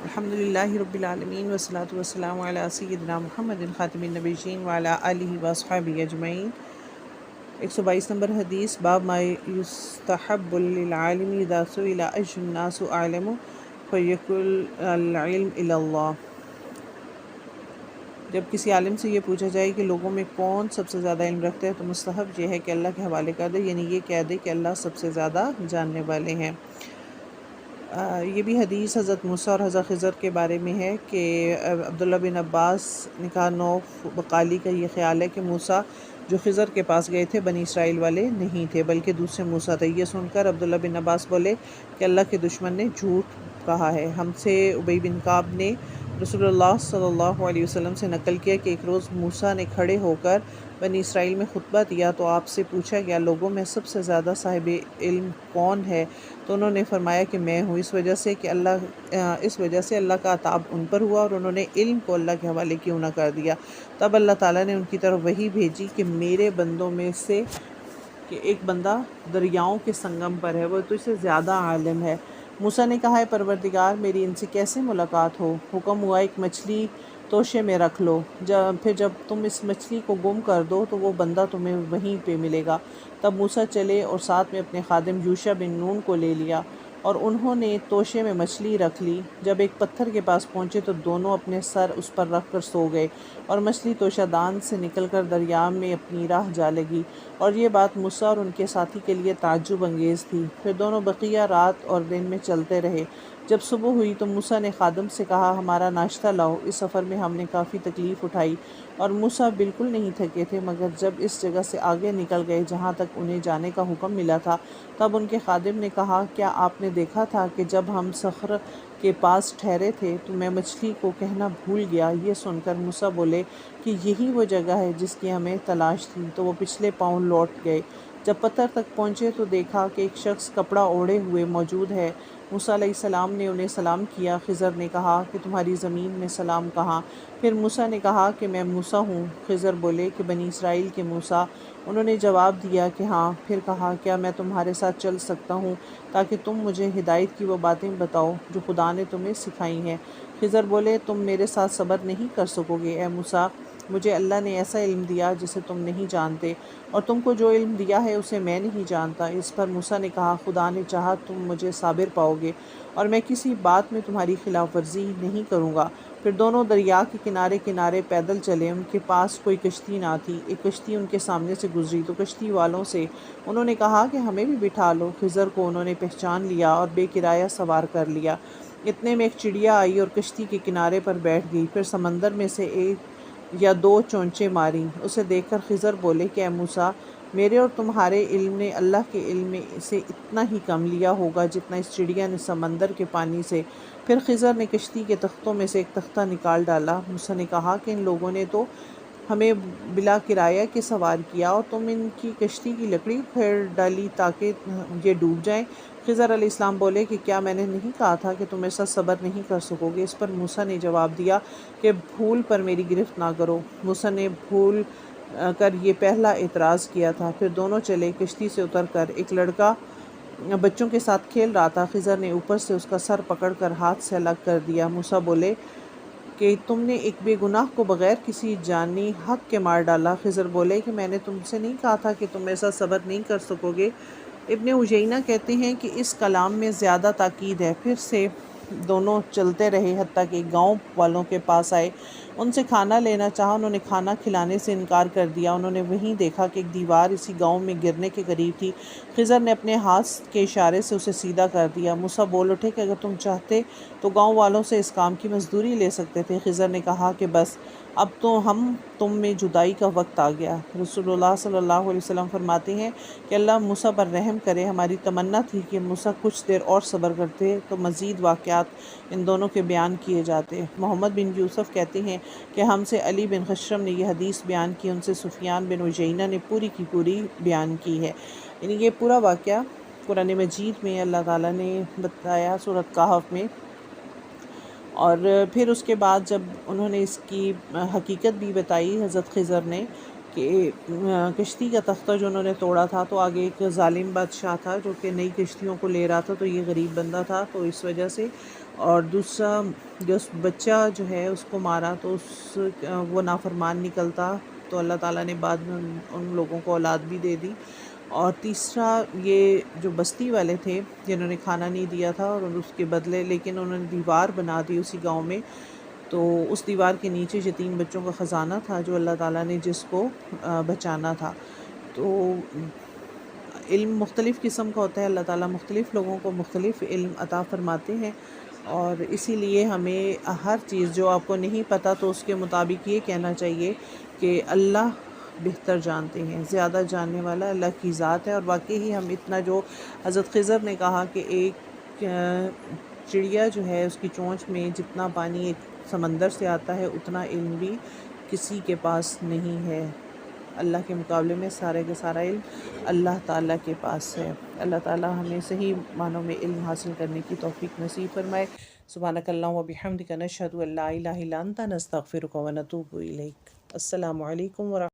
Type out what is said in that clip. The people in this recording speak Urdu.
الحمدللہ رب العالمین والصلاة والسلام علی سیدنا محمد خاتم النبیین وعلی آلہ واصحابہ اجمعین۔ 122 نمبر حدیث، باب ما یستحب للعالم اذا سئل ای الناس اعلم فیقل العلم الی اللہ۔ جب کسی عالم سے یہ پوچھا جائے کہ لوگوں میں کون سب سے زیادہ علم رکھتا ہے تو مستحب یہ ہے کہ اللہ کے حوالے کر دے، یعنی یہ کہہ دے کہ اللہ سب سے زیادہ جاننے والے ہیں۔ یہ بھی حدیث حضرت موسیٰ اور حضرت خضر کے بارے میں ہے کہ عبداللہ بن عباس نے کہا، نوف بقالی کا یہ خیال ہے کہ موسیٰ جو خضر کے پاس گئے تھے بنی اسرائیل والے نہیں تھے بلکہ دوسرے موسیٰ تھے۔ یہ سن کر عبداللہ بن عباس بولے کہ اللہ کے دشمن نے جھوٹ کہا ہے۔ ہم سے ابی بن کعب نے رسول اللہ صلی اللہ علیہ وسلم سے نقل کیا کہ ایک روز موسیٰ نے کھڑے ہو کر بنی اسرائیل میں خطبہ دیا تو آپ سے پوچھا گیا، لوگوں میں سب سے زیادہ صاحب علم کون ہے؟ تو انہوں نے فرمایا کہ میں ہوں۔ اس وجہ سے اللہ کا عتاب ان پر ہوا اور انہوں نے علم کو اللہ کے حوالے کیوں نہ کر دیا۔ تب اللہ تعالیٰ نے ان کی طرف وحی بھیجی کہ میرے بندوں میں سے کہ ایک بندہ دریاؤں کے سنگم پر ہے، وہ تو اس سے زیادہ عالم ہے۔ موسیٰ نے کہا، اے پروردگار، میری ان سے کیسے ملاقات ہو؟ حکم ہوا، ایک مچھلی توشے میں رکھ لو، پھر جب تم اس مچھلی کو گم کر دو تو وہ بندہ تمہیں وہیں پہ ملے گا۔ تب موسیٰ چلے اور ساتھ میں اپنے خادم یوشع بن نون کو لے لیا اور انہوں نے توشے میں مچھلی رکھ لی۔ جب ایک پتھر کے پاس پہنچے تو دونوں اپنے سر اس پر رکھ کر سو گئے اور مچھلی توشہ دان سے نکل کر دریا میں اپنی راہ جا لگی، اور یہ بات موسیٰ اور ان کے ساتھی کے لیے تعجب انگیز تھی۔ پھر دونوں بقیہ رات اور دن میں چلتے رہے۔ جب صبح ہوئی تو موسیٰ نے خادم سے کہا، ہمارا ناشتہ لاؤ، اس سفر میں ہم نے کافی تکلیف اٹھائی اور موسیٰ بالکل نہیں تھکے تھے، مگر جب اس جگہ سے آگے نکل گئے جہاں تک انہیں جانے کا حکم ملا تھا تب ان کے خادم نے کہا، کیا آپ نے دیکھا تھا کہ جب ہم صخر کے پاس ٹھہرے تھے تو میں مچھلی کو کہنا بھول گیا؟ یہ سن کر موسیٰ بولے کہ یہی وہ جگہ ہے جس کی ہمیں تلاش تھی، تو وہ پچھلے پاؤں لوٹ گئے۔ جب پتھر تک پہنچے تو دیکھا کہ ایک شخص کپڑا اوڑھے ہوئے موجود ہے۔ موسیٰ علیہ السلام نے انہیں سلام کیا۔ خضر نے کہا کہ تمہاری زمین میں سلام کہاں؟ پھر موسیٰ نے کہا کہ میں موسیٰ ہوں۔ خضر بولے کہ بنی اسرائیل کے موسیٰ؟ انہوں نے جواب دیا کہ ہاں۔ پھر کہا، کیا میں تمہارے ساتھ چل سکتا ہوں تاکہ تم مجھے ہدایت کی وہ باتیں بتاؤ جو خدا نے تمہیں سکھائی ہیں؟ خضر بولے، تم میرے ساتھ صبر نہیں کر سکو گے اے موسیٰ، مجھے اللہ نے ایسا علم دیا جسے تم نہیں جانتے، اور تم کو جو علم دیا ہے اسے میں نہیں جانتا۔ اس پر موسیٰ نے کہا، خدا نے چاہا تم مجھے صابر پاؤ گے اور میں کسی بات میں تمہاری خلاف ورزی نہیں کروں گا۔ پھر دونوں دریا کے کنارے کنارے پیدل چلے۔ ان کے پاس کوئی کشتی نہ تھی۔ ایک کشتی ان کے سامنے سے گزری تو کشتی والوں سے انہوں نے کہا کہ ہمیں بھی بٹھا لو۔ خضر کو انہوں نے پہچان لیا اور بے کرایہ سوار کر لیا۔ اتنے میں ایک چڑیا آئی اور کشتی کے کنارے پر بیٹھ گئی، پھر سمندر میں سے ایک یا دو چونچیں ماریں۔ اسے دیکھ کر خضر بولے کہ اے موسیٰ، میرے اور تمہارے علم نے اللہ کے علم سے اتنا ہی کم لیا ہوگا جتنا اس چڑیا نے سمندر کے پانی سے۔ پھر خضر نے کشتی کے تختوں میں سے ایک تختہ نکال ڈالا۔ موسیٰ نے کہا کہ ان لوگوں نے تو ہمیں بلا کرایہ کے سوار کیا اور تم ان کی کشتی کی لکڑی پھیر ڈالی تاکہ یہ ڈوب جائیں۔ خضر علیہ السلام بولے کہ کیا میں نے نہیں کہا تھا کہ تم ایسا صبر نہیں کر سکو گے؟ اس پر موسیٰ نے جواب دیا کہ بھول پر میری گرفت نہ کرو۔ موسیٰ نے بھول کر یہ پہلا اعتراض کیا تھا۔ پھر دونوں چلے۔ کشتی سے اتر کر ایک لڑکا بچوں کے ساتھ کھیل رہا تھا۔ خضر نے اوپر سے اس کا سر پکڑ کر ہاتھ سے الگ کر دیا۔ موسیٰ بولے کہ تم نے ایک بے گناہ کو بغیر کسی جانی حق کے مار ڈالا۔ خضر بولے کہ میں نے تم سے نہیں کہا تھا کہ تم ایسا صبر نہیں کر سکو گے؟ ابن عجینہ کہتے ہیں کہ اس کلام میں زیادہ تاکید ہے۔ پھر سے دونوں چلتے رہے حتیٰ کہ گاؤں والوں کے پاس آئے۔ ان سے کھانا لینا چاہا، انہوں نے کھانا کھلانے سے انکار کر دیا۔ انہوں نے وہیں دیکھا کہ ایک دیوار اسی گاؤں میں گرنے کے قریب تھی۔ خضر نے اپنے ہاتھ کے اشارے سے اسے سیدھا کر دیا۔ موسیٰ بول اٹھے کہ اگر تم چاہتے تو گاؤں والوں سے اس کام کی مزدوری لے سکتے تھے۔ خضر نے کہا کہ بس، اب تو تم میں جدائی کا وقت آ گیا۔ رسول اللہ صلی اللہ علیہ وسلم فرماتے ہیں کہ اللہ موسیٰ پر رحم کرے۔ ہماری تمنا تھی کہ موسیٰ کچھ دیر اور صبر کرتے تو مزید واقعات ان دونوں کے بیان کیے جاتے۔ محمد بن یوسف کہتے ہیں کہ ہم سے علی بن خشرم نے یہ حدیث بیان کی، ان سے سفیان بن عجینہ نے پوری کی پوری بیان کی ہے۔ یعنی یہ پورا واقعہ قرآن مجید میں اللہ تعالیٰ نے بتایا سورۃ کہف میں، اور پھر اس کے بعد جب انہوں نے اس کی حقیقت بھی بتائی حضرت خضر نے کہ کشتی کا تختہ جو انہوں نے توڑا تھا، تو آگے ایک ظالم بادشاہ تھا جو کہ نئی کشتیوں کو لے رہا تھا، تو یہ غریب بندہ تھا تو اس وجہ سے، اور دوسرا جو اس بچہ جو ہے اس کو مارا تو وہ نافرمان نکلتا، تو اللہ تعالیٰ نے بعد میں ان لوگوں کو اولاد بھی دے دی۔ اور تیسرا یہ جو بستی والے تھے جنہوں نے کھانا نہیں دیا تھا، اور اس کے بدلے لیکن انہوں نے دیوار بنا دی اسی گاؤں میں، تو اس دیوار کے نیچے یتیم بچوں کا خزانہ تھا جو اللہ تعالیٰ نے جس کو بچانا تھا۔ تو علم مختلف قسم کا ہوتا ہے، اللہ تعالیٰ مختلف لوگوں کو مختلف علم عطا فرماتے ہیں، اور اسی لیے ہمیں ہر چیز جو آپ کو نہیں پتہ تو اس کے مطابق یہ کہنا چاہیے کہ اللہ بہتر جانتے ہیں، زیادہ جاننے والا اللہ کی ذات ہے۔ اور واقعی ہی ہم اتنا جو حضرت خضر نے کہا کہ ایک چڑیا جو ہے اس کی چونچ میں جتنا پانی ایک سمندر سے آتا ہے اتنا علم بھی کسی کے پاس نہیں ہے، اللہ کے مقابلے میں سارے کا سارا علم اللہ تعالیٰ کے پاس ہے۔ اللہ تعالیٰ ہمیں صحیح معنوں میں علم حاصل کرنے کی توفیق نصیب فرمائے۔ سبحانک اللہم و بحمدک، نشہد ان لا الہ الا انت، نستغفرک و نتوب الیک۔ السلام علیکم ورحمۃ اللہ۔